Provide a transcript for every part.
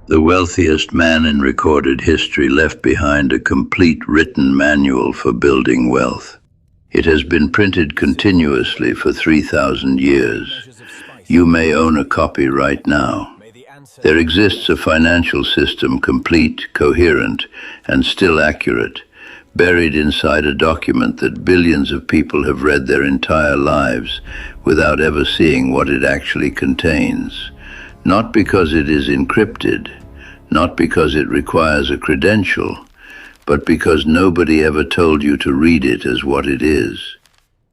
The wealthiest man in recorded history left behind a complete written manual for building wealth. It has been printed continuously for 3,000 years. You may own a copy right now. There exists a financial system complete, coherent, and still accurate, buried inside a document that billions of people have read their entire lives without ever seeing what it actually contains. Not because it is encrypted, not because it requires a credential, but because nobody ever told you to read it as what it is.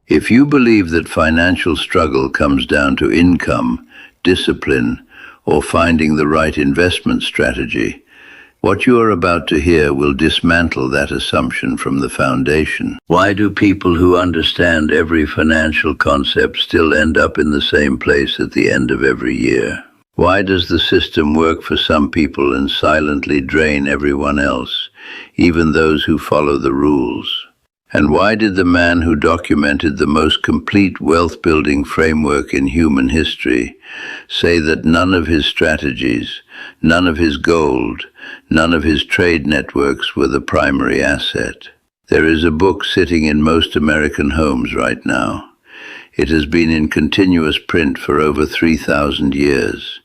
If you believe that financial struggle comes down to income, discipline, or finding the right investment strategy, what you are about to hear will dismantle that assumption from the foundation. Why do people who understand every financial concept still end up in the same place at the end of every year? Why does the system work for some people and silently drain everyone else, even those who follow the rules? And why did the man who documented the most complete wealth-building framework in human history say that none of his strategies, none of his gold, none of his trade networks were the primary asset? There is a book sitting in most American homes right now. It has been in continuous print for over 3,000 years.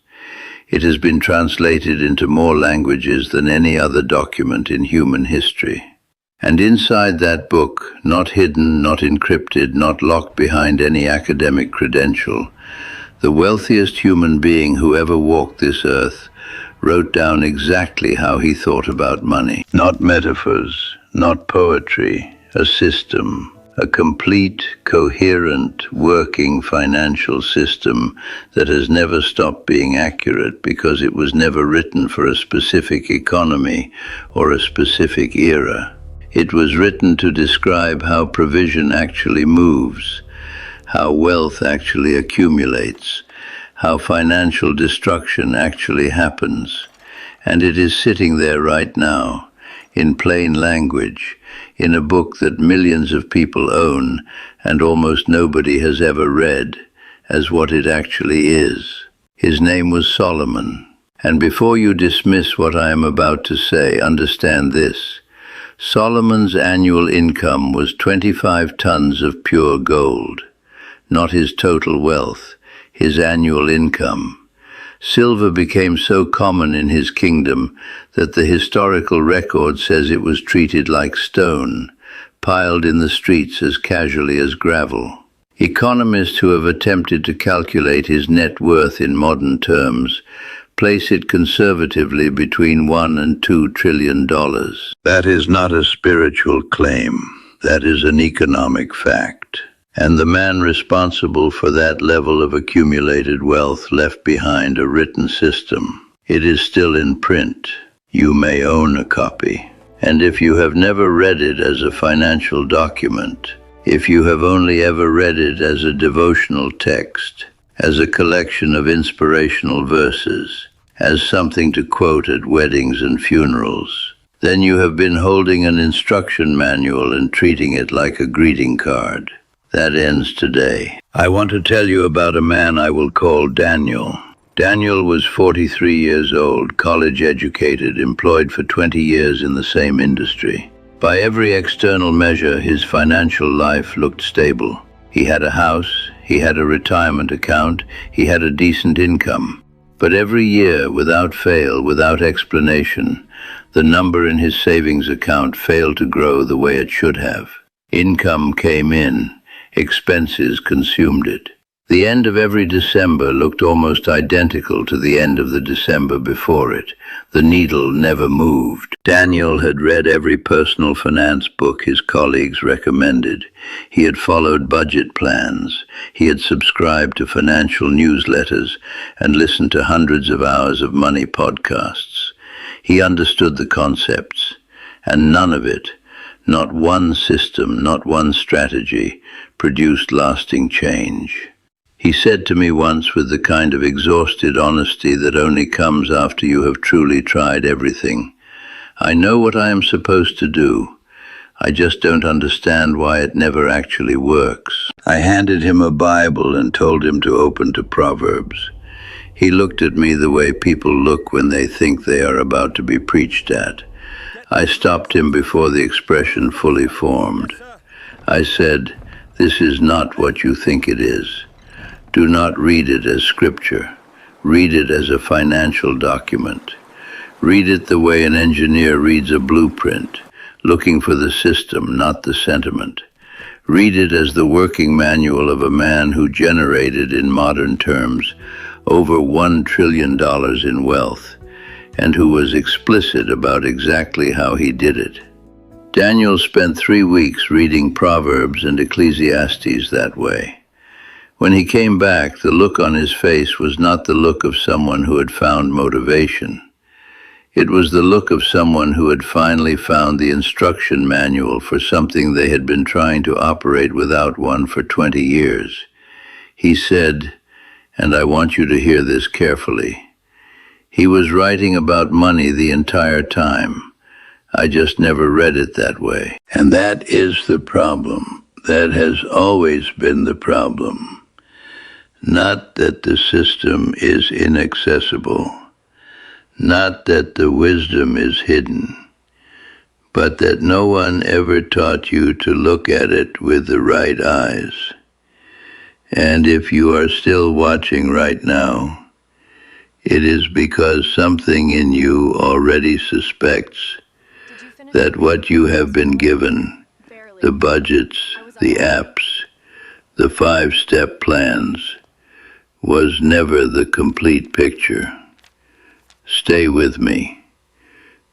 It has been translated into more languages than any other document in human history. And inside that book, not hidden, not encrypted, not locked behind any academic credential, the wealthiest human being who ever walked this earth wrote down exactly how he thought about money. Not metaphors, not poetry, a system, a complete, coherent, working financial system that has never stopped being accurate because it was never written for a specific economy or a specific era. It was written to describe how provision actually moves, how wealth actually accumulates, how financial destruction actually happens. And it is sitting there right now, in plain language, in a book that millions of people own and almost nobody has ever read, as what it actually is. His name was Solomon. And before you dismiss what I am about to say, understand this. Solomon's annual income was 25 tons of pure gold. Not his total wealth, his annual income. Silver became so common in his kingdom that the historical record says it was treated like stone, piled in the streets as casually as gravel. Economists who have attempted to calculate his net worth in modern terms place it conservatively between $1 and $2 trillion. That is not a spiritual claim. That is an economic fact. And the man responsible for that level of accumulated wealth left behind a written system. It is still in print. You may own a copy. And if you have never read it as a financial document, if you have only ever read it as a devotional text, as a collection of inspirational verses, as something to quote at weddings and funerals, then you have been holding an instruction manual and treating it like a greeting card. That ends today. I want to tell you about a man I will call Daniel. Daniel was 43 years old, college educated, employed for 20 years in the same industry. By every external measure, his financial life looked stable. He had a house, he had a retirement account, he had a decent income. But every year, without fail, without explanation, the number in his savings account failed to grow the way it should have. Income came in. Expenses consumed it. The end of every December looked almost identical to the end of the December before it. The needle never moved. Daniel had read every personal finance book his colleagues recommended. He had followed budget plans. He had subscribed to financial newsletters and listened to hundreds of hours of money podcasts. He understood the concepts, and none of it, not one system, not one strategy, produced lasting change. He said to me once with the kind of exhausted honesty that only comes after you have truly tried everything, "I know what I am supposed to do. I just don't understand why it never actually works." I handed him a Bible and told him to open to Proverbs. He looked at me the way people look when they think they are about to be preached at. I stopped him before the expression fully formed. I said, "This is not what you think it is. Do not read it as scripture. Read it as a financial document. Read it the way an engineer reads a blueprint, looking for the system, not the sentiment. Read it as the working manual of a man who generated, in modern terms, over $1 trillion in wealth, and who was explicit about exactly how he did it." Daniel spent 3 weeks reading Proverbs and Ecclesiastes that way. When he came back, the look on his face was not the look of someone who had found motivation. It was the look of someone who had finally found the instruction manual for something they had been trying to operate without one for 20 years. He said, and I want you to hear this carefully, he was writing about money the entire time. I just never read it that way. And that is the problem. That has always been the problem. Not that the system is inaccessible, not that the wisdom is hidden, but that no one ever taught you to look at it with the right eyes. And if you are still watching right now, it is because something in you already suspects that what you have been given, the budgets, the apps, the 5-step plans, was never the complete picture. Stay with me,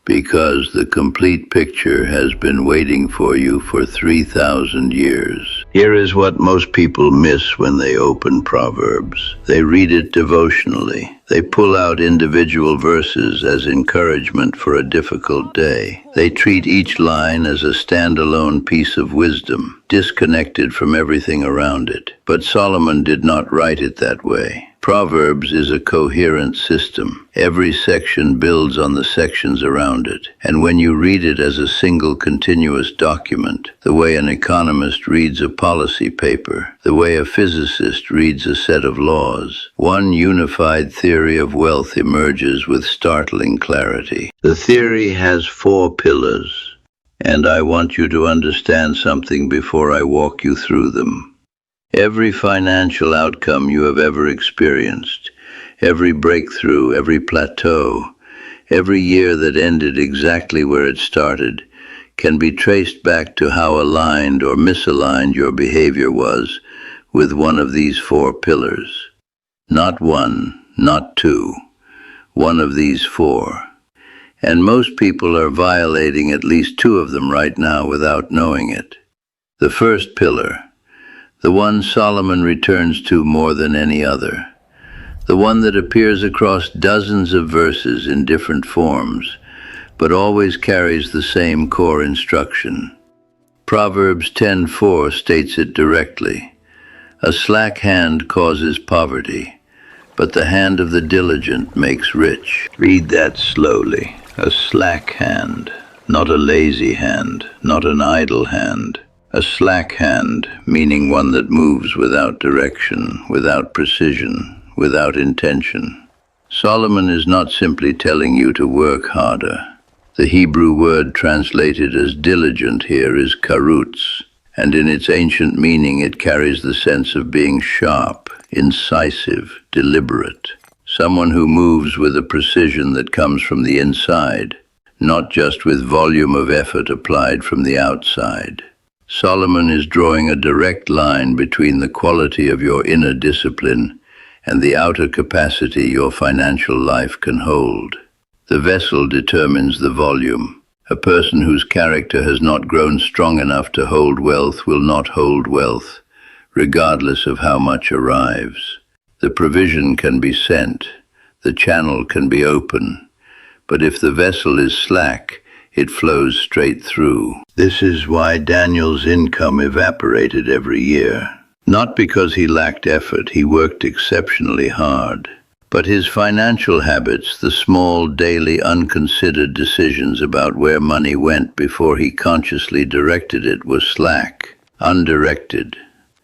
because the complete picture has been waiting for you for 3,000 years. Here is what most people miss when they open Proverbs. They read it devotionally. They pull out individual verses as encouragement for a difficult day. They treat each line as a standalone piece of wisdom, disconnected from everything around it. But Solomon did not write it that way. Proverbs is a coherent system. Every section builds on the sections around it. And when you read it as a single continuous document, the way an economist reads a policy paper, the way a physicist reads a set of laws, one unified theory of wealth emerges with startling clarity. The theory has 4 pillars, and I want you to understand something before I walk you through them. Every financial outcome you have ever experienced, every breakthrough, every plateau, every year that ended exactly where it started, can be traced back to how aligned or misaligned your behavior was with one of these 4 pillars. Not 1, not 2, one of these 4. And most people are violating at least 2 of them right now without knowing it. The first pillar, the one Solomon returns to more than any other, the one that appears across dozens of verses in different forms, but always carries the same core instruction. Proverbs 10:4 states it directly. A slack hand causes poverty, but the hand of the diligent makes rich. Read that slowly. A slack hand, not a lazy hand, not an idle hand. A slack hand, meaning one that moves without direction, without precision, without intention. Solomon is not simply telling you to work harder. The Hebrew word translated as diligent here is karutz, and in its ancient meaning it carries the sense of being sharp, incisive, deliberate. Someone who moves with a precision that comes from the inside, not just with volume of effort applied from the outside. Solomon is drawing a direct line between the quality of your inner discipline and the outer capacity your financial life can hold. The vessel determines the volume. A person whose character has not grown strong enough to hold wealth will not hold wealth, regardless of how much arrives. The provision can be sent, the channel can be open, but if the vessel is slack, it flows straight through. This is why Daniel's income evaporated every year. Not because he lacked effort, he worked exceptionally hard. But his financial habits, the small, daily, unconsidered decisions about where money went before he consciously directed it, were slack, undirected,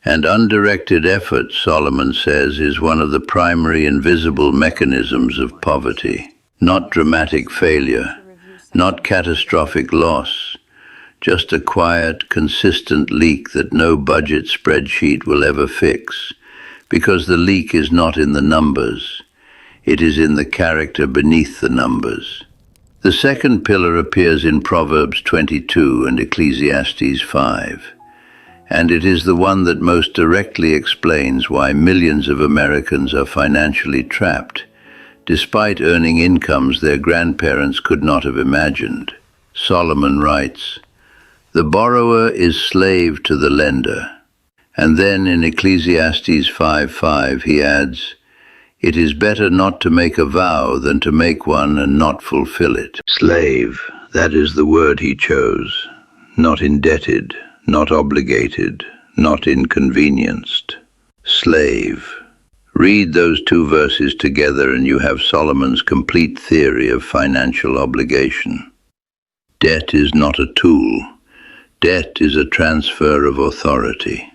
And undirected effort, Solomon says, is one of the primary invisible mechanisms of poverty. Not dramatic failure, not catastrophic loss, just a quiet, consistent leak that no budget spreadsheet will ever fix, because the leak is not in the numbers, it is in the character beneath the numbers. The second pillar appears in Proverbs 22 and Ecclesiastes 5, and it is the one that most directly explains why millions of Americans are financially trapped, despite earning incomes their grandparents could not have imagined. Solomon writes, "The borrower is slave to the lender." And then in Ecclesiastes 5:5 he adds, "It is better not to make a vow than to make one and not fulfill it." Slave, that is the word he chose. Not indebted, not obligated, not inconvenienced. Slave. Read those two verses together and you have Solomon's complete theory of financial obligation. Debt is not a tool. Debt is a transfer of authority.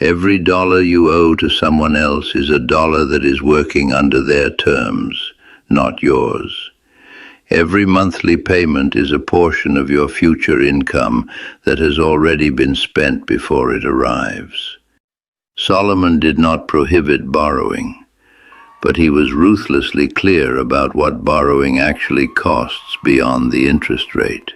Every dollar you owe to someone else is a dollar that is working under their terms, not yours. Every monthly payment is a portion of your future income that has already been spent before it arrives. Solomon did not prohibit borrowing, but he was ruthlessly clear about what borrowing actually costs beyond the interest rate.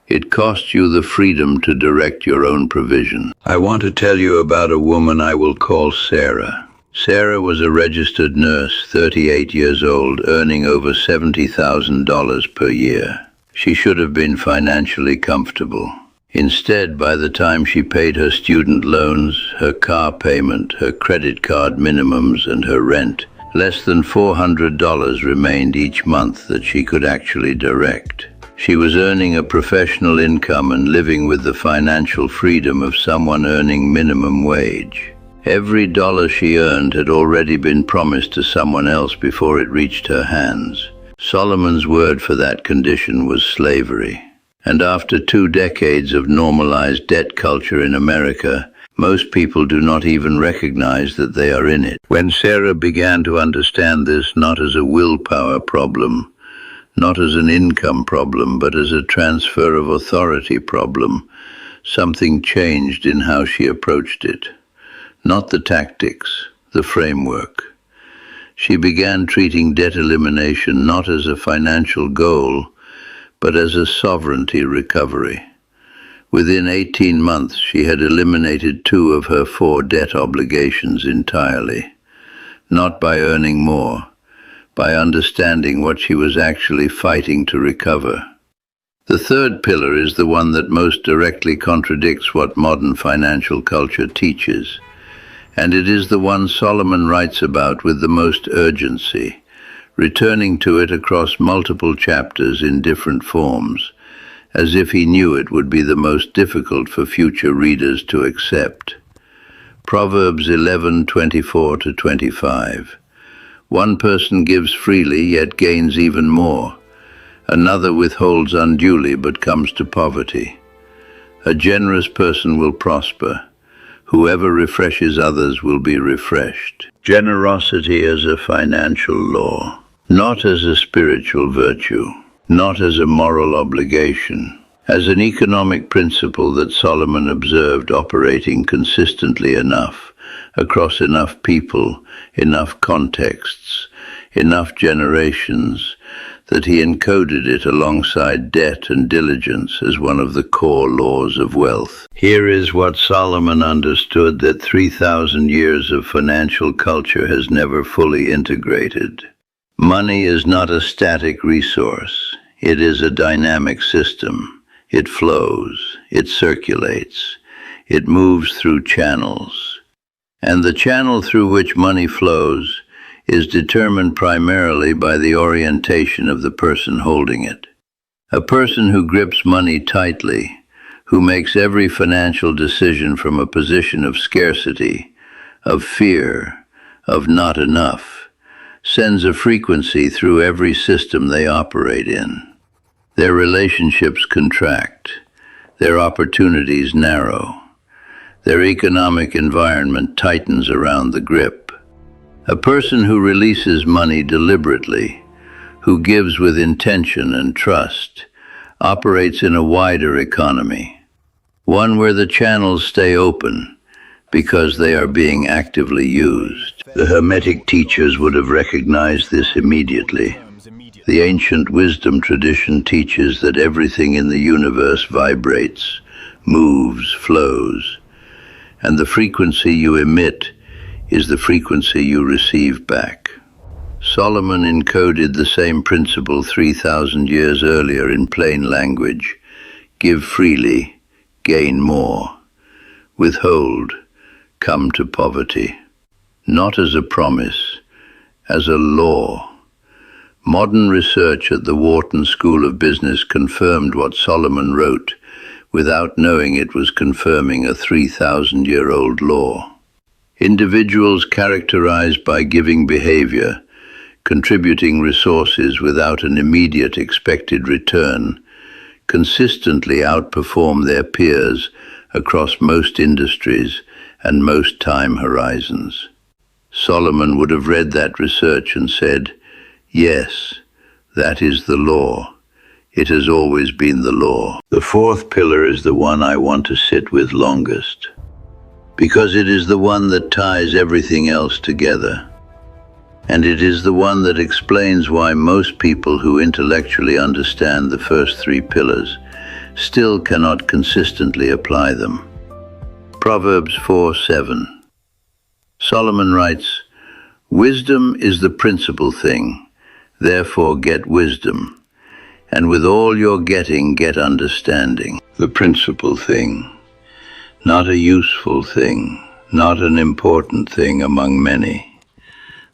It costs you the freedom to direct your own provision. I want to tell you about a woman I will call Sarah. Sarah was a registered nurse, 38 years old, earning over $70,000 per year. She should have been financially comfortable. Instead, by the time she paid her student loans, her car payment, her credit card minimums, and her rent, less than $400 remained each month that she could actually direct. She was earning a professional income and living with the financial freedom of someone earning minimum wage. Every dollar she earned had already been promised to someone else before it reached her hands. Solomon's word for that condition was slavery. And after 2 decades of normalized debt culture in America, most people do not even recognize that they are in it. When Sarah began to understand this not as a willpower problem, not as an income problem, but as a transfer of authority problem, something changed in how she approached it. Not the tactics, the framework. She began treating debt elimination not as a financial goal, but as a sovereignty recovery. Within 18 months, she had eliminated 2 of her 4 debt obligations entirely, not by earning more, by understanding what she was actually fighting to recover. The third pillar is the one that most directly contradicts what modern financial culture teaches, and it is the one Solomon writes about with the most urgency, returning to it across multiple chapters in different forms, as if he knew it would be the most difficult for future readers to accept. Proverbs 11:24-25. One person gives freely, yet gains even more. Another withholds unduly, but comes to poverty. A generous person will prosper. Whoever refreshes others will be refreshed. Generosity as a financial law, not as a spiritual virtue, not as a moral obligation, as an economic principle that Solomon observed operating consistently enough, across enough people, enough contexts, enough generations, that he encoded it alongside debt and diligence as one of the core laws of wealth. Here is what Solomon understood that 3,000 years of financial culture has never fully integrated. Money is not a static resource. It is a dynamic system. It flows, it circulates, it moves through channels. And the channel through which money flows is determined primarily by the orientation of the person holding it. A person who grips money tightly, who makes every financial decision from a position of scarcity, of fear, of not enough, sends a frequency through every system they operate in. Their relationships contract, their opportunities narrow, Their economic environment tightens around the grip. A person who releases money deliberately, who gives with intention and trust, operates in a wider economy, one where the channels stay open because they are being actively used. The Hermetic teachers would have recognized this immediately. The ancient wisdom tradition teaches that everything in the universe vibrates, moves, flows, and the frequency you emit is the frequency you receive back. Solomon encoded the same principle 3,000 years earlier in plain language. Give freely, gain more. Withhold, come to poverty. Not as a promise, as a law. Modern research at the Wharton School of Business confirmed what Solomon wrote, without knowing it was confirming a 3,000-year-old law. Individuals characterized by giving behavior, contributing resources without an immediate expected return, consistently outperform their peers across most industries and most time horizons. Solomon would have read that research and said, "Yes, that is the law. It has always been the law." The fourth pillar is the one I want to sit with longest, because it is the one that ties everything else together. And it is the one that explains why most people who intellectually understand the first three pillars still cannot consistently apply them. Proverbs 4:7. Solomon writes, "Wisdom is the principal thing, therefore get wisdom, and with all your getting get understanding." The principal thing, not a useful thing, not an important thing among many.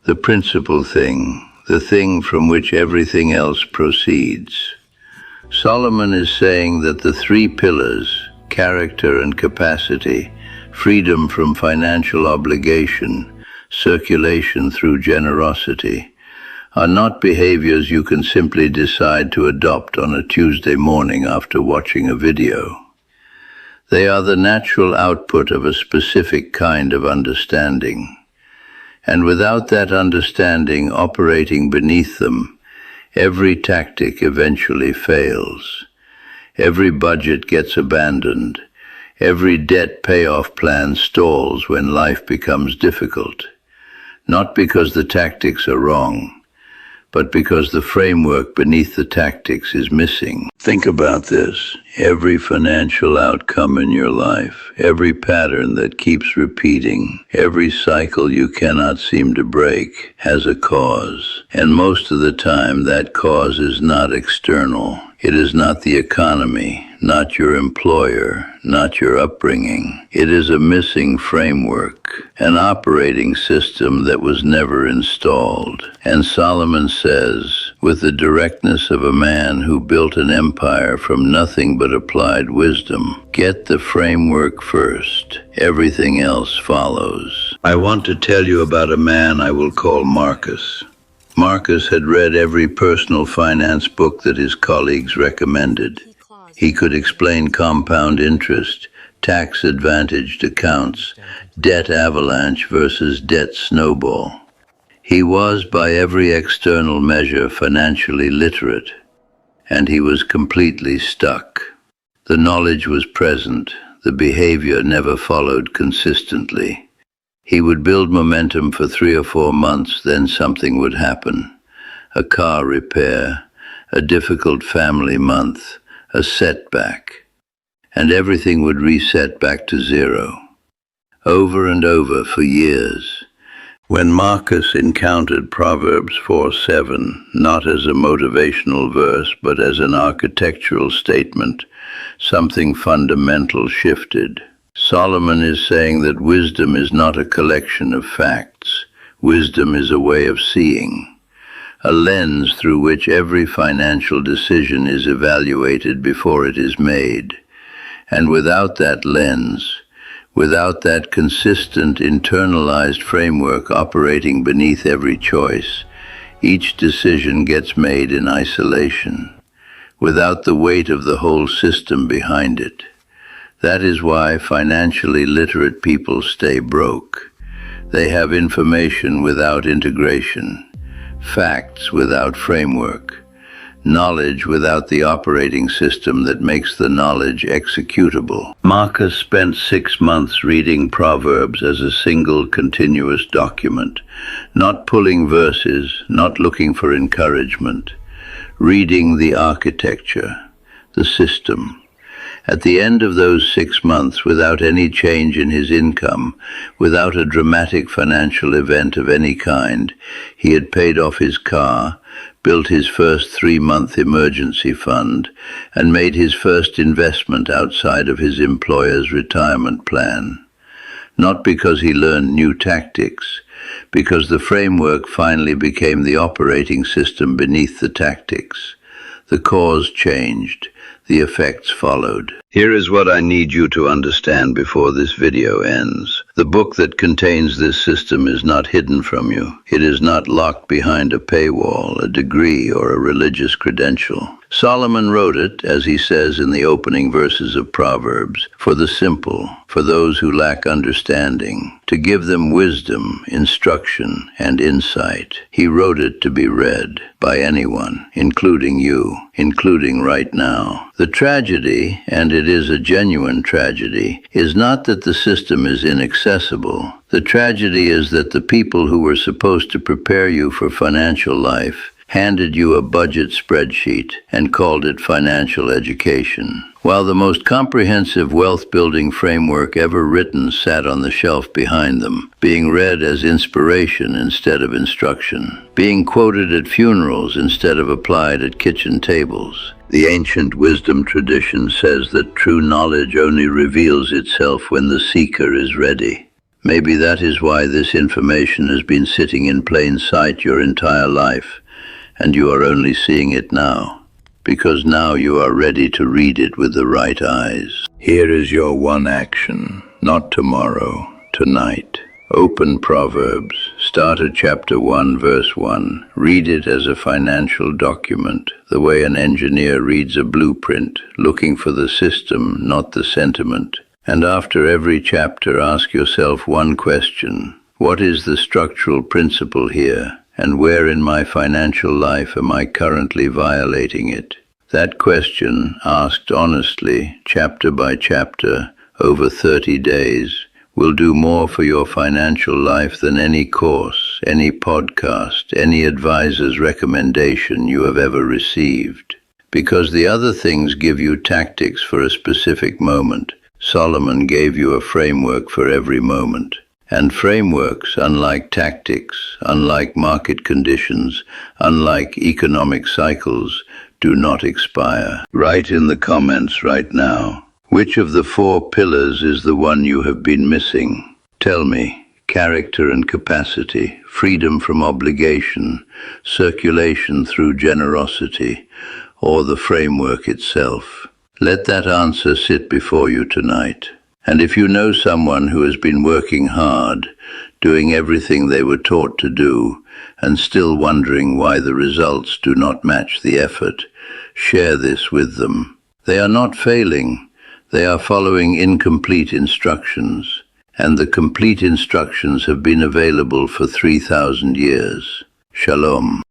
The principal thing, the thing from which everything else proceeds. Solomon is saying that the three pillars, character and capacity, freedom from financial obligation, circulation through generosity, are not behaviors you can simply decide to adopt on a Tuesday morning after watching a video. They are the natural output of a specific kind of understanding. And without that understanding operating beneath them, every tactic eventually fails. Every budget gets abandoned. Every debt payoff plan stalls when life becomes difficult. Not because the tactics are wrong, but because the framework beneath the tactics is missing. Think about this. Every financial outcome in your life, every pattern that keeps repeating, every cycle you cannot seem to break has a cause. And most of the time that cause is not external. It is not the economy, not your employer, not your upbringing. It is a missing framework, an operating system that was never installed. And Solomon says, with the directness of a man who built an empire from nothing but applied wisdom, get the framework first. Everything else follows. I want to tell you about a man I will call Marcus. Marcus had read every personal finance book that his colleagues recommended. He could explain compound interest, tax-advantaged accounts, debt avalanche versus debt snowball. He was, by every external measure, financially literate, and he was completely stuck. The knowledge was present, the behavior never followed consistently. He would build momentum for 3 or 4 months, then something would happen. A car repair, a difficult family month, a setback, and everything would reset back to zero. Over and over for years. When Marcus encountered Proverbs 4:7, not as a motivational verse, but as an architectural statement, something fundamental shifted. Solomon is saying that wisdom is not a collection of facts. Wisdom is a way of seeing, a lens through which every financial decision is evaluated before it is made. And without that lens, without that consistent internalized framework operating beneath every choice, each decision gets made in isolation, without the weight of the whole system behind it. That is why financially literate people stay broke. They have information without integration, facts without framework, knowledge without the operating system that makes the knowledge executable. Marcus spent 6 months reading Proverbs as a single continuous document, not pulling verses, not looking for encouragement, reading the architecture, the system. At the end of those 6 months, without any change in his income, without a dramatic financial event of any kind, he had paid off his car, built his first 3-month emergency fund, and made his first investment outside of his employer's retirement plan. Not because he learned new tactics, because the framework finally became the operating system beneath the tactics. The cause changed. The effects followed. Here is what I need you to understand before this video ends. The book that contains this system is not hidden from you. It is not locked behind a paywall, a degree, or a religious credential. Solomon wrote it, as he says in the opening verses of Proverbs, for the simple, for those who lack understanding, to give them wisdom, instruction, and insight. He wrote it to be read by anyone, including you, including right now. The tragedy, and it is a genuine tragedy, is not that the system is inaccessible. The tragedy is that the people who were supposed to prepare you for financial life handed you a budget spreadsheet and called it financial education. While the most comprehensive wealth-building framework ever written sat on the shelf behind them, being read as inspiration instead of instruction, being quoted at funerals instead of applied at kitchen tables. The ancient wisdom tradition says that true knowledge only reveals itself when the seeker is ready. Maybe that is why this information has been sitting in plain sight your entire life, and you are only seeing it now, because now you are ready to read it with the right eyes. Here is your one action, not tomorrow, tonight. Open Proverbs, start at chapter 1, verse 1. Read it as a financial document, the way an engineer reads a blueprint, looking for the system, not the sentiment. And after every chapter, ask yourself one question. What is the structural principle here? And where in my financial life am I currently violating it? That question, asked honestly, chapter by chapter, over 30 days, will do more for your financial life than any course, any podcast, any advisor's recommendation you have ever received. Because the other things give you tactics for a specific moment, Solomon gave you a framework for every moment. And frameworks, unlike tactics, unlike market conditions, unlike economic cycles, do not expire. Write in the comments right now, which of the 4 pillars is the one you have been missing? Tell me, character and capacity, freedom from obligation, circulation through generosity, or the framework itself. Let that answer sit before you tonight. And if you know someone who has been working hard, doing everything they were taught to do, and still wondering why the results do not match the effort, share this with them. They are not failing. They are following incomplete instructions, and the complete instructions have been available for 3,000 years. Shalom.